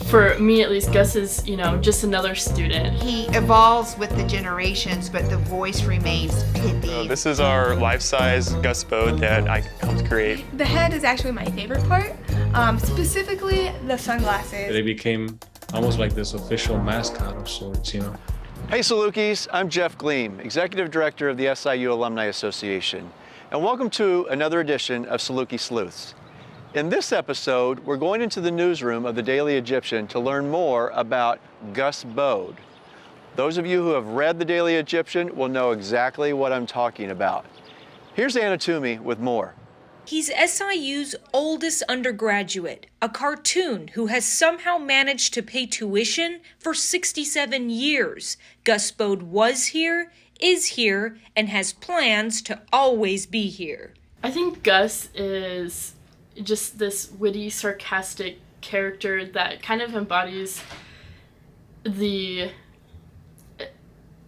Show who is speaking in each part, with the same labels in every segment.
Speaker 1: For me at least, Gus is, just another student.
Speaker 2: He evolves with the generations, but the voice remains pithy.
Speaker 3: This is our life-size Gus Bode that I helped create.
Speaker 4: The head is actually my favorite part, specifically the sunglasses.
Speaker 5: They became almost like this official mascot of sorts,
Speaker 6: Hey Salukis, I'm Jeff Gleam, Executive Director of the SIU Alumni Association, and welcome to another edition of Saluki Sleuths. In this episode, we're going into the newsroom of the Daily Egyptian to learn more about Gus Bode. Those of you who have read the Daily Egyptian will know exactly what I'm talking about. Here's Anna Toomey with more.
Speaker 7: He's SIU's oldest undergraduate, a cartoon who has somehow managed to pay tuition for 67 years. Gus Bode was here, is here, and has plans to always be here.
Speaker 1: I think Gus is just this witty, sarcastic character that kind of embodies the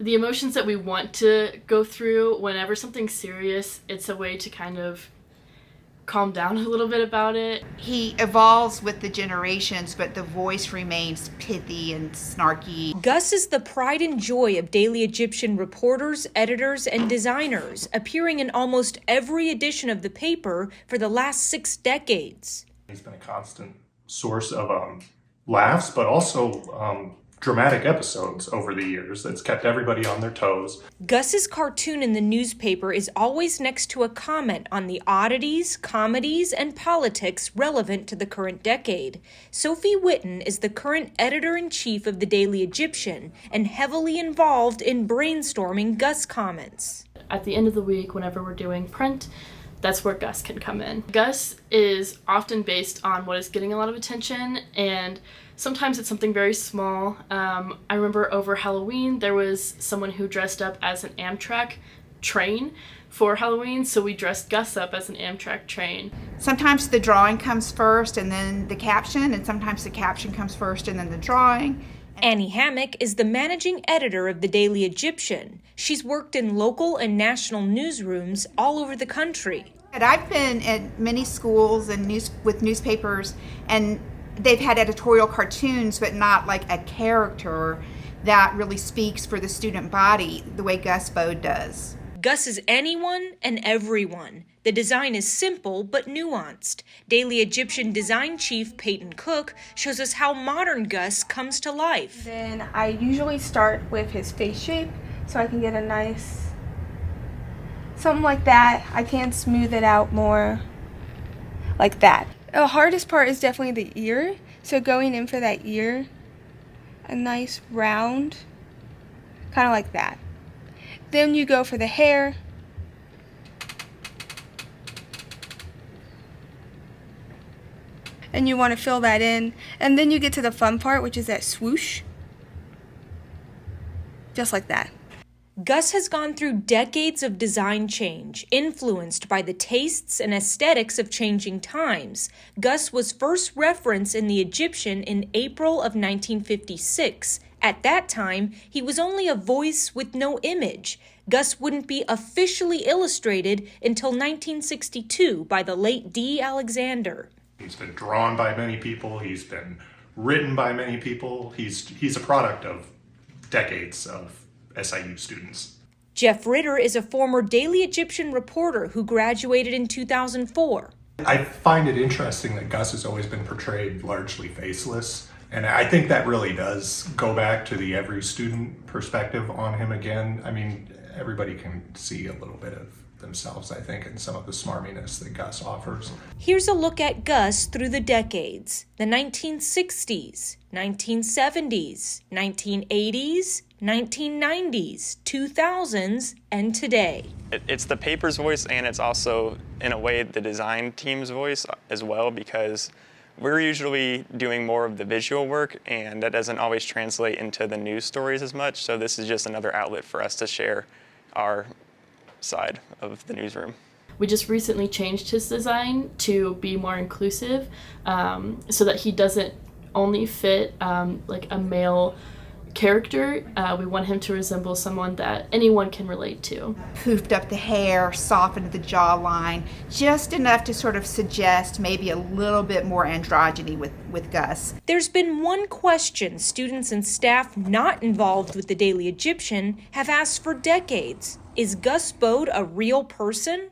Speaker 1: emotions that we want to go through whenever something's serious. It's a way to kind of calm down a little bit about it.
Speaker 2: He evolves with the generations, but the voice remains pithy and snarky.
Speaker 7: Gus is the pride and joy of Daily Egyptian reporters, editors, and designers, appearing in almost every edition of the paper for the last 6 decades.
Speaker 8: He's been a constant source of laughs, but also dramatic episodes over the years that's kept everybody on their toes.
Speaker 7: Gus's cartoon in the newspaper is always next to a comment on the oddities, comedies, and politics relevant to the current decade. Sophie Witten is the current editor-in-chief of the Daily Egyptian and heavily involved in brainstorming Gus comments.
Speaker 1: At the end of the week, whenever we're doing print, that's where Gus can come in. Gus is often based on what is getting a lot of attention, and sometimes it's something very small. I remember over Halloween, there was someone who dressed up as an Amtrak train for Halloween, so we dressed Gus up as an Amtrak train.
Speaker 2: Sometimes the drawing comes first and then the caption, and sometimes the caption comes first and then the drawing.
Speaker 7: Annie Hammock is the managing editor of the Daily Egyptian. She's worked in local and national newsrooms all over the country.
Speaker 2: I've been at many schools and with newspapers, and they've had editorial cartoons, but not like a character that really speaks for the student body the way Gus Bode does.
Speaker 7: Gus is anyone and everyone. The design is simple but nuanced. Daily Egyptian design chief Peyton Cook shows us how modern Gus comes to life.
Speaker 4: Then I usually start with his face shape so I can get a nice, something like that. I can smooth it out more like that. The hardest part is definitely the ear. So going in for that ear, a nice round, kind of like that. Then you go for the hair. And you want to fill that in. And then you get to the fun part, which is that swoosh. Just like that.
Speaker 7: Gus has gone through decades of design change, influenced by the tastes and aesthetics of changing times. Gus was first referenced in the Egyptian in April of 1956. At that time, he was only a voice with no image. Gus wouldn't be officially illustrated until 1962 by the late D. Alexander.
Speaker 8: He's been drawn by many people. He's been written by many people. He's a product of decades of SIU students.
Speaker 7: Jeff Ritter is a former Daily Egyptian reporter who graduated in 2004.
Speaker 8: I find it interesting that Gus has always been portrayed largely faceless, and I think that really does go back to the every student perspective on him again. I mean, everybody can see a little bit of themselves, I think, in some of the smarminess that Gus offers.
Speaker 7: Here's a look at Gus through the decades: the 1960s, 1970s, 1980s, 1990s, 2000s, and today.
Speaker 3: It's the paper's voice, and it's also, in a way, the design team's voice as well, because we're usually doing more of the visual work, and that doesn't always translate into the news stories as much, so this is just another outlet for us to share our side of the newsroom.
Speaker 1: We just recently changed his design to be more inclusive, so that he doesn't only fit like a male character. We want him to resemble someone that anyone can relate to.
Speaker 2: Poofed up the hair, softened the jawline, just enough to sort of suggest maybe a little bit more androgyny with Gus.
Speaker 7: There's been one question students and staff not involved with the Daily Egyptian have asked for decades. Is Gus Bode a real person?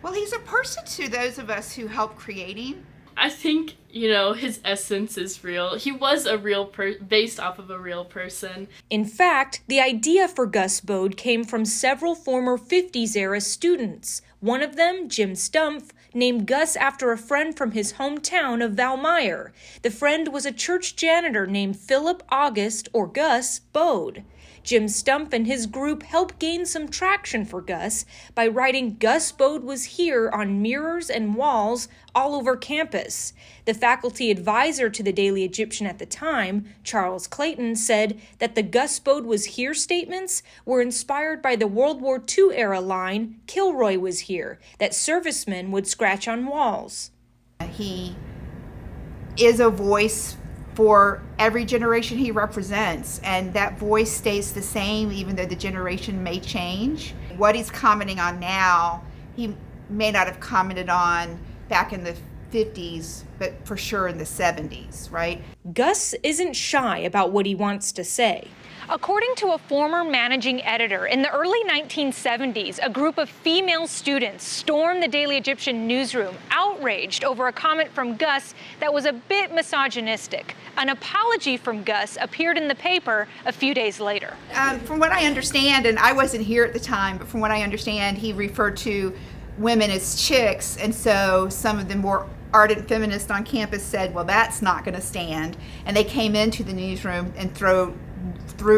Speaker 2: Well, he's a person to those of us who helped create him.
Speaker 1: I think, his essence is real. He was a real based off of a real person.
Speaker 7: In fact, the idea for Gus Bode came from several former 50s-era students. One of them, Jim Stumpf, named Gus after a friend from his hometown of Valmeyer. The friend was a church janitor named Philip August, or Gus, Bode. Jim Stumpf and his group helped gain some traction for Gus by writing "Gus Bode was here" on mirrors and walls all over campus. The faculty advisor to the Daily Egyptian at the time, Charles Clayton, said that the "Gus Bode was here" statements were inspired by the World War II era line, "Kilroy was here," that servicemen would scratch on walls.
Speaker 2: He is a voice for every generation he represents, and that voice stays the same even though the generation may change. What he's commenting on now, he may not have commented on back in the 50s, but for sure in the 70s, right?
Speaker 7: Gus isn't shy about what he wants to say. According to a former managing editor, in the early 1970s, a group of female students stormed the Daily Egyptian newsroom, outraged over a comment from Gus that was a bit misogynistic. An apology from Gus appeared in the paper a few days later.
Speaker 2: From what I understand, and I wasn't here at the time, but from what I understand, he referred to women as chicks, and so some of the more ardent feminists on campus said, well, that's not going to stand. And they came into the newsroom and threw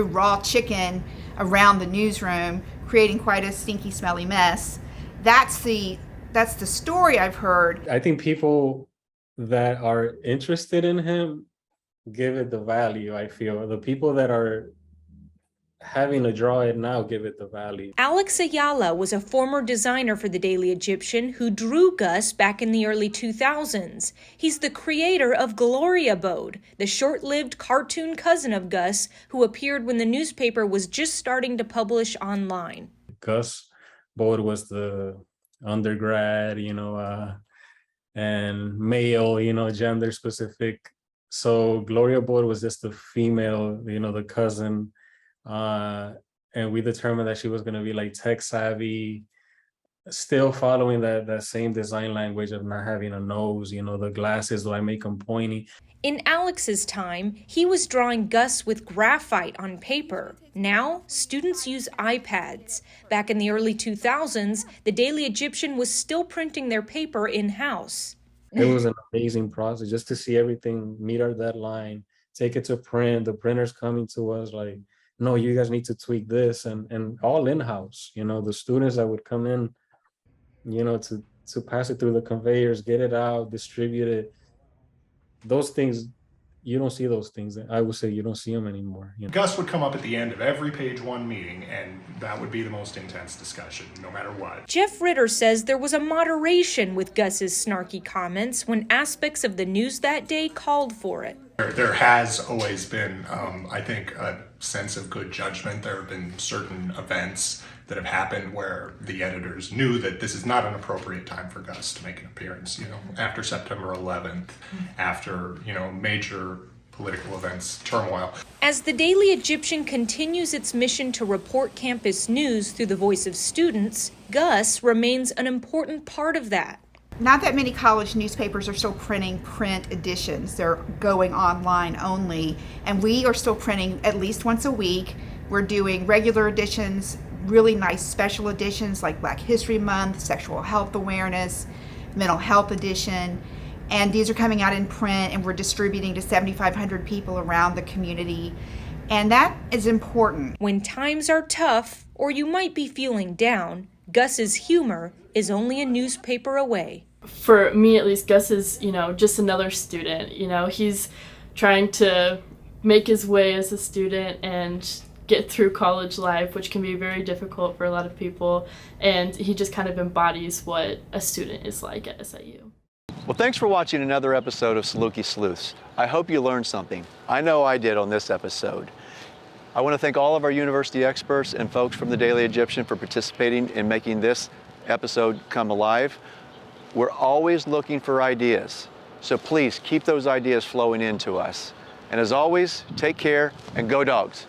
Speaker 2: raw chicken around the newsroom, creating quite a stinky, smelly mess. That's the story I've heard.
Speaker 5: I think people that are interested in him give it the value, I feel. The people that are having to draw it now give it the value.
Speaker 7: Alex Ayala was a former designer for the Daily Egyptian who drew Gus back in the early 2000s. He's the creator of Gloria Bode, the short-lived cartoon cousin of Gus who appeared when the newspaper was just starting to publish online.
Speaker 5: Gus Bode was the undergrad, and male, gender specific. So Gloria Bode was just the female, the cousin. And we determined that she was going to be like tech savvy, still following that same design language of not having a nose, the glasses, do I make them pointy?
Speaker 7: In Alex's time, he was drawing Gus with graphite on paper. Now, students use iPads. Back in the early 2000s, the Daily Egyptian was still printing their paper in-house.
Speaker 5: It was an amazing process just to see everything meet our deadline, take it to print, the printer's coming to us like, no, you guys need to tweak this, and all in-house, the students that would come in, to pass it through the conveyors, get it out, distribute it. Those things, you don't see those things. I would say you don't see them anymore.
Speaker 8: Gus would come up at the end of every page one meeting, and that would be the most intense discussion, no matter what.
Speaker 7: Jeff Ritter says there was a moderation with Gus's snarky comments when aspects of the news that day called for it.
Speaker 8: There has always been, I think, a sense of good judgment. There have been certain events that have happened where the editors knew that this is not an appropriate time for Gus to make an appearance, after September 11th, after, major political events, turmoil.
Speaker 7: As the Daily Egyptian continues its mission to report campus news through the voice of students, Gus remains an important part of that.
Speaker 2: Not that many college newspapers are still printing print editions. They're going online only, and we are still printing at least once a week. We're doing regular editions, really nice special editions like Black History Month, Sexual Health Awareness, Mental Health Edition, and these are coming out in print, and we're distributing to 7,500 people around the community, and that is important.
Speaker 7: When times are tough, or you might be feeling down, Gus's humor is only a newspaper away.
Speaker 1: For me, at least, Gus is, just another student. He's trying to make his way as a student and get through college life, which can be very difficult for a lot of people. And he just kind of embodies what a student is like at SIU.
Speaker 6: Well, thanks for watching another episode of Saluki Sleuths. I hope you learned something. I know I did on this episode. I want to thank all of our university experts and folks from the Daily Egyptian for participating in making this episode come alive. We're always looking for ideas, so please keep those ideas flowing into us. And as always, take care and go Dogs.